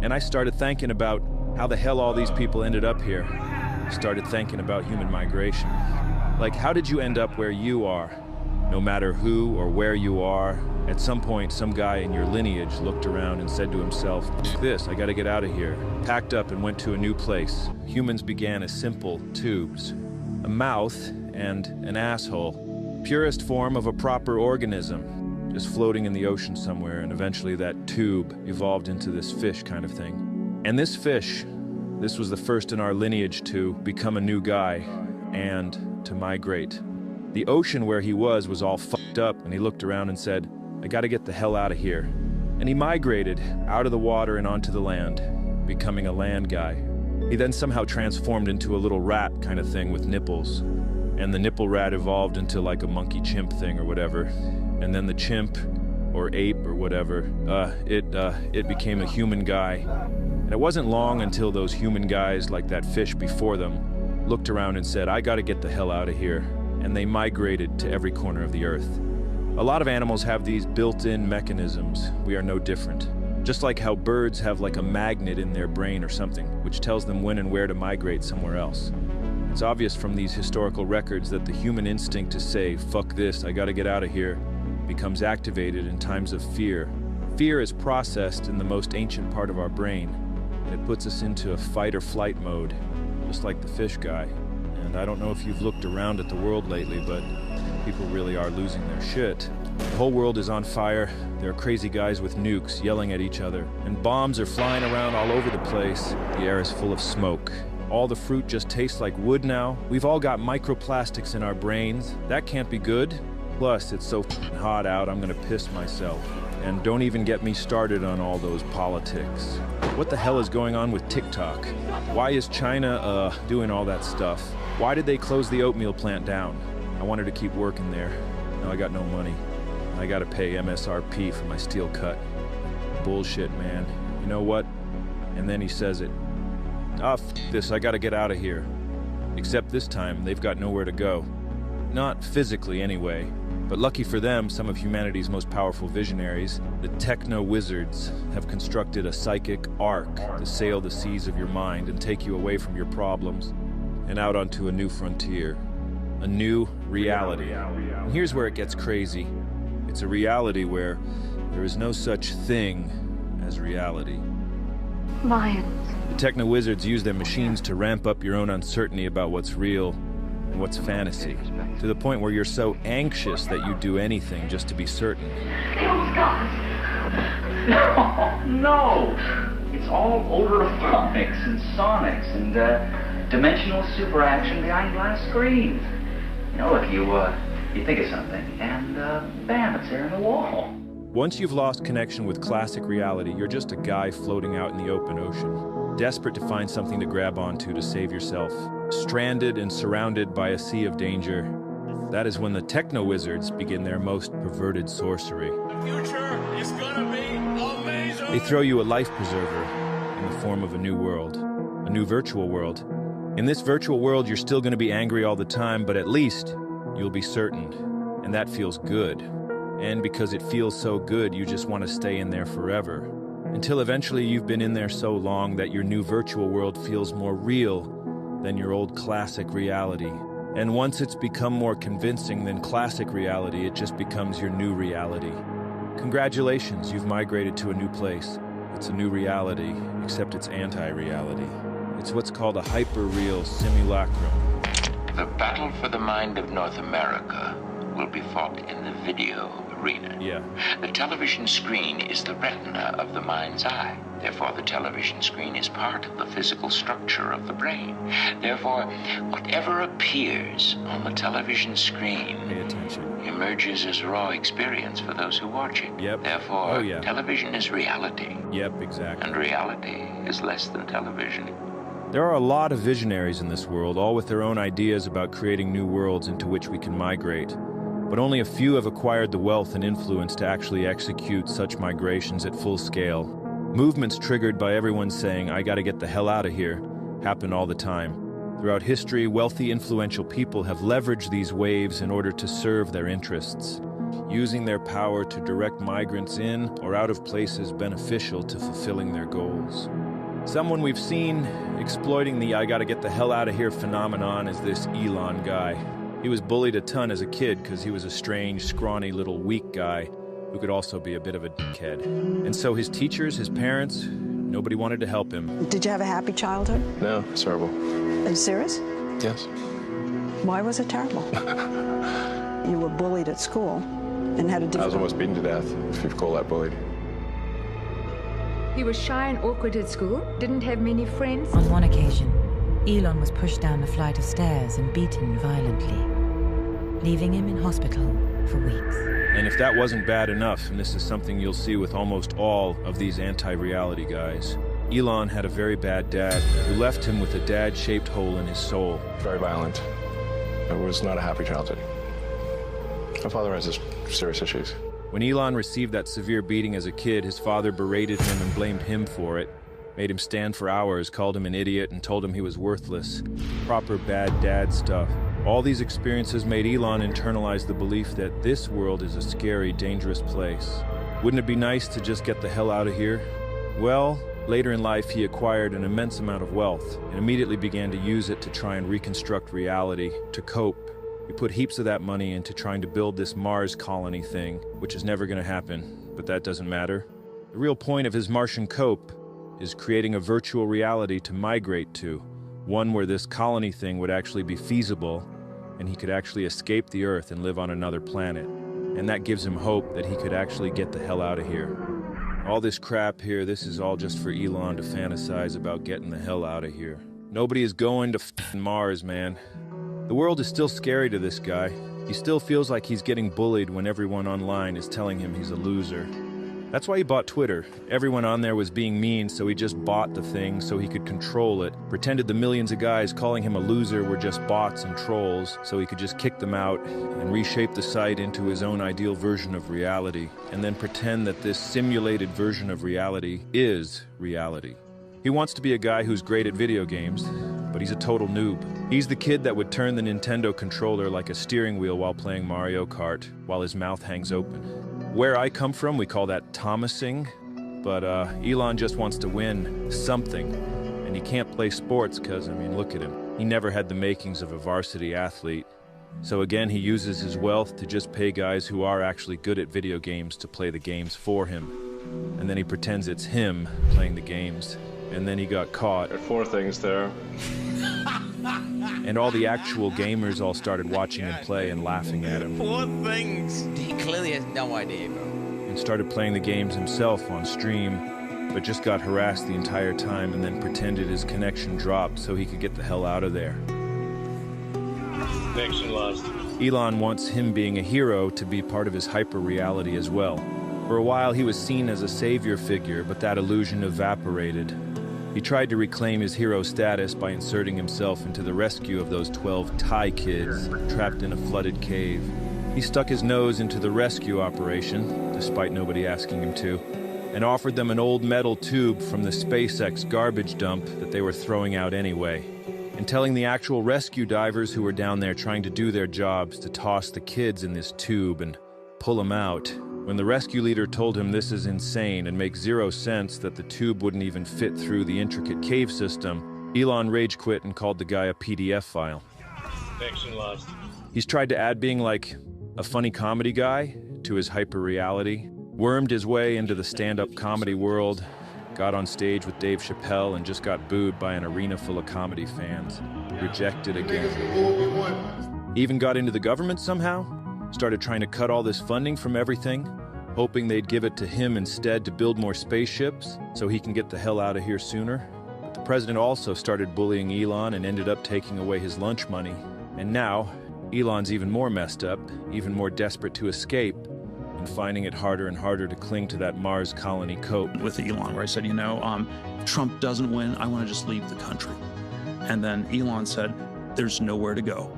And I started thinking about how the hell all these people ended up here. I started thinking about human migration. Like, how did you end up where you are? No matter who or where you are, at some point, some guy in your lineage looked around and said to himself, "This, I gotta get out of here." Packed up and went to a new place. Humans began as simple tubes. A mouth and an asshole. Purest form of a proper organism. Just floating in the ocean somewhere, and eventually that tube evolved into this fish kind of thing. And this fish, this was the first in our lineage to become a new guy and to migrate. The ocean where he was all fucked up, and he looked around and said, "I gotta get the hell out of here." And he migrated out of the water and onto the land, becoming a land guy. He then somehow transformed into a little rat kind of thing with nipples. And the nipple rat evolved into like a monkey chimp thing or whatever. And then the chimp, or ape or whatever, it became a human guy. And it wasn't long until those human guys, like that fish before them, looked around and said, "I gotta get the hell out of here." And they migrated to every corner of the earth. A lot of animals have these built-in mechanisms. We are no different. Just like how birds have like a magnet in their brain or something, which tells them when and where to migrate somewhere else. It's obvious from these historical records that the human instinct to say, "Fuck this, I gotta get out of here," becomes activated in times of fear. Fear is processed in the most ancient part of our brain, and it puts us into a fight or flight mode, just like the fish guy. And I don't know if you've looked around at the world lately, but people really are losing their shit. The whole world is on fire. There are crazy guys with nukes yelling at each other, and bombs are flying around all over the place. The air is full of smoke. All the fruit just tastes like wood now. We've all got microplastics in our brains. That can't be good. Plus, it's so f***ing hot out, I'm gonna piss myself. And don't even get me started on all those politics. What the hell is going on with TikTok? Why is China, doing all that stuff? Why did they close the oatmeal plant down? I wanted to keep working there. Now I got no money. I gotta pay MSRP for my steel cut. Bullshit, man. You know what? And then he says it. "Ah, f*** this, I gotta get out of here." Except this time, they've got nowhere to go. Not physically, anyway. But lucky for them, some of humanity's most powerful visionaries, the techno-wizards, have constructed a psychic ark to sail the seas of your mind and take you away from your problems and out onto a new frontier. A new reality. And here's where it gets crazy. It's a reality where there is no such thing as reality. Mayans. The techno-wizards use their machines to ramp up your own uncertainty about what's real and what's fantasy, to the point where you're so anxious that you do anything just to be certain. Those guys. No! It's all overphonics and sonics and dimensional superaction behind glass screens. You know, look, you think of something, and bam, it's there in the wall. Once you've lost connection with classic reality, you're just a guy floating out in the open ocean, desperate to find something to grab onto to save yourself, stranded and surrounded by a sea of danger. That is when the techno-wizards begin their most perverted sorcery. The future is gonna be amazing! They throw you a life preserver in the form of a new world, a new virtual world. In this virtual world, you're still going to be angry all the time, but at least you'll be certain, and that feels good. And because it feels so good, you just want to stay in there forever. Until eventually you've been in there so long that your new virtual world feels more real than your old classic reality. And once it's become more convincing than classic reality, it just becomes your new reality. Congratulations, you've migrated to a new place. It's a new reality, except it's anti-reality. It's what's called a hyper-real simulacrum. The battle for the mind of North America will be fought in the video arena. Yeah. The television screen is the retina of the mind's eye. Therefore, the television screen is part of the physical structure of the brain. Therefore, whatever appears on the television screen Pay attention. emerges as raw experience for those who watch it. Yep. Therefore, Oh, yeah. television is reality, Yep, exactly. and reality is less than television. There are a lot of visionaries in this world, all with their own ideas about creating new worlds into which we can migrate. But only a few have acquired the wealth and influence to actually execute such migrations at full scale. Movements triggered by everyone saying, "I gotta get the hell out of here," happen all the time. Throughout history, wealthy, influential people have leveraged these waves in order to serve their interests. using their power to direct migrants in or out of places beneficial to fulfilling their goals. Someone we've seen exploiting the "I gotta get the hell out of here" phenomenon is this Elon guy. He was bullied a ton as a kid because he was a strange, scrawny little weak guy who could also be a bit of a dickhead. And so his teachers, his parents, nobody wanted to help him. Did you have a happy childhood? No, it's terrible. Are you serious? Yes. Why was it terrible? You were bullied at school and had a I was difficult... almost beaten to death, if you call that bullied. He was shy and awkward at school, didn't have many friends. On one occasion, Elon was pushed down a flight of stairs and beaten violently, leaving him in hospital for weeks. And if that wasn't bad enough, and this is something you'll see with almost all of these anti-reality guys, Elon had a very bad dad who left him with a dad-shaped hole in his soul. Very violent. It was not a happy childhood. My father has serious issues. When Elon received that severe beating as a kid, his father berated him and blamed him for it, made him stand for hours, called him an idiot, and told him he was worthless. Proper bad dad stuff. All these experiences made Elon internalize the belief that this world is a scary, dangerous place. Wouldn't it be nice to just get the hell out of here? Well, later in life, he acquired an immense amount of wealth and immediately began to use it to try and reconstruct reality, to cope. He put heaps of that money into trying to build this Mars colony thing, which is never going to happen, but that doesn't matter. The real point of his Martian cope is creating a virtual reality to migrate to, one where this colony thing would actually be feasible and he could actually escape the Earth and live on another planet. And that gives him hope that he could actually get the hell out of here. All this crap here, this is all just for Elon to fantasize about getting the hell out of here. Nobody is going to f***ing Mars, man. The world is still scary to this guy. He still feels like he's getting bullied when everyone online is telling him he's a loser. That's why he bought Twitter. Everyone on there was being mean, so he just bought the thing so he could control it. Pretended the millions of guys calling him a loser were just bots and trolls, so he could just kick them out and reshape the site into his own ideal version of reality, and then pretend that this simulated version of reality is reality. He wants to be a guy who's great at video games, but he's a total noob. He's the kid that would turn the Nintendo controller like a steering wheel while playing Mario Kart, while his mouth hangs open. Where I come from, we call that Thomasing, but Elon just wants to win something, and he can't play sports because, I mean, look at him. He never had the makings of a varsity athlete. So again, he uses his wealth to just pay guys who are actually good at video games to play the games for him. And then he pretends it's him playing the games. And then he got caught. There are 4 things there. And all the actual gamers all started watching him play and laughing at him. 4 things. He clearly has no idea, bro. And started playing the games himself on stream, but just got harassed the entire time and then pretended his connection dropped so he could get the hell out of there. Connection lost. Elon wants him being a hero to be part of his hyper-reality as well. For a while, he was seen as a savior figure, but that illusion evaporated. He tried to reclaim his hero status by inserting himself into the rescue of those 12 Thai kids trapped in a flooded cave. He stuck his nose into the rescue operation, despite nobody asking him to, and offered them an old metal tube from the SpaceX garbage dump that they were throwing out anyway, and telling the actual rescue divers who were down there trying to do their jobs to toss the kids in this tube and pull them out. When the rescue leader told him this is insane and makes zero sense that the tube wouldn't even fit through the intricate cave system, Elon rage quit and called the guy a PDF file. Connection lost. He's tried to add being like a funny comedy guy to his hyper-reality, wormed his way into the stand-up comedy world, got on stage with Dave Chappelle and just got booed by an arena full of comedy fans. Rejected again. Even got into the government somehow. Started trying to cut all this funding from everything, hoping they'd give it to him instead to build more spaceships so he can get the hell out of here sooner. But the president also started bullying Elon and ended up taking away his lunch money. And now, Elon's even more messed up, even more desperate to escape, and finding it harder and harder to cling to that Mars colony cope. With Elon, where I said, if Trump doesn't win, I want to just leave the country. And then Elon said, there's nowhere to go.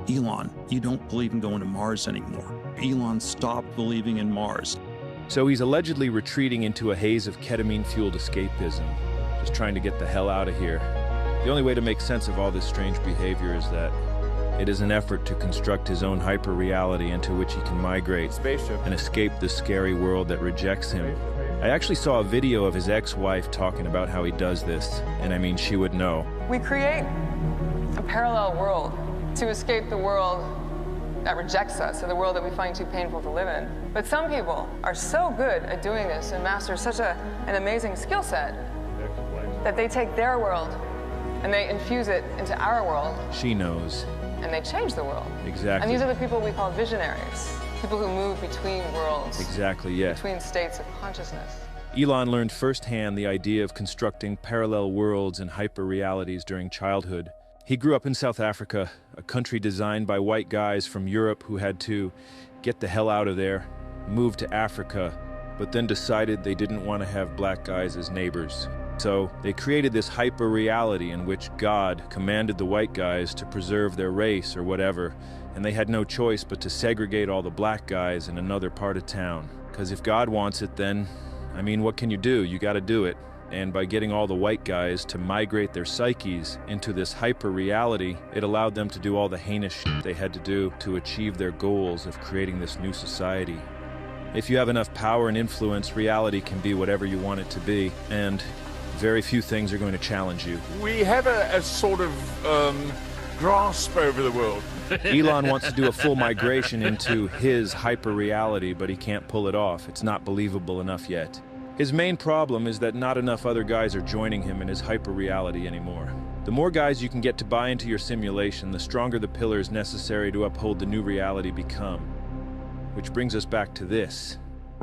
Elon, you don't believe in going to Mars anymore. Elon stopped believing in Mars. So he's allegedly retreating into a haze of ketamine-fueled escapism, just trying to get the hell out of here. The only way to make sense of all this strange behavior is that It is an effort to construct his own hyper-reality into which he can migrate and escape the scary world that rejects him. I actually saw a video of his ex-wife talking about how he does this, and I mean, she would know. We create a parallel world to escape the world that rejects us, or the world that we find too painful to live in. But some people are so good at doing this and master such an amazing skill set that they take their world and they infuse it into our world. She knows. And they change the world. Exactly. And these are the people we call visionaries. People who move between worlds. Exactly, yes. Between states of consciousness. Elon learned firsthand the idea of constructing parallel worlds and hyper-realities during childhood. He grew up in South Africa, a country designed by white guys from Europe who had to get the hell out of there, move to Africa, but then decided they didn't want to have black guys as neighbors. So they created this hyper-reality in which God commanded the white guys to preserve their race or whatever, and they had no choice but to segregate all the black guys in another part of town. Because if God wants it, then, I mean, what can you do? You gotta do it. And by getting all the white guys to migrate their psyches into this hyper-reality, it allowed them to do all the heinous shit they had to do to achieve their goals of creating this new society. If you have enough power and influence, reality can be whatever you want it to be, and very few things are going to challenge you. We have a sort of grasp over the world. Elon wants to do a full migration into his hyper-reality, but he can't pull it off. It's not believable enough yet. His main problem is that not enough other guys are joining him in his hyper-reality anymore. The more guys you can get to buy into your simulation, the stronger the pillars necessary to uphold the new reality become. Which brings us back to this.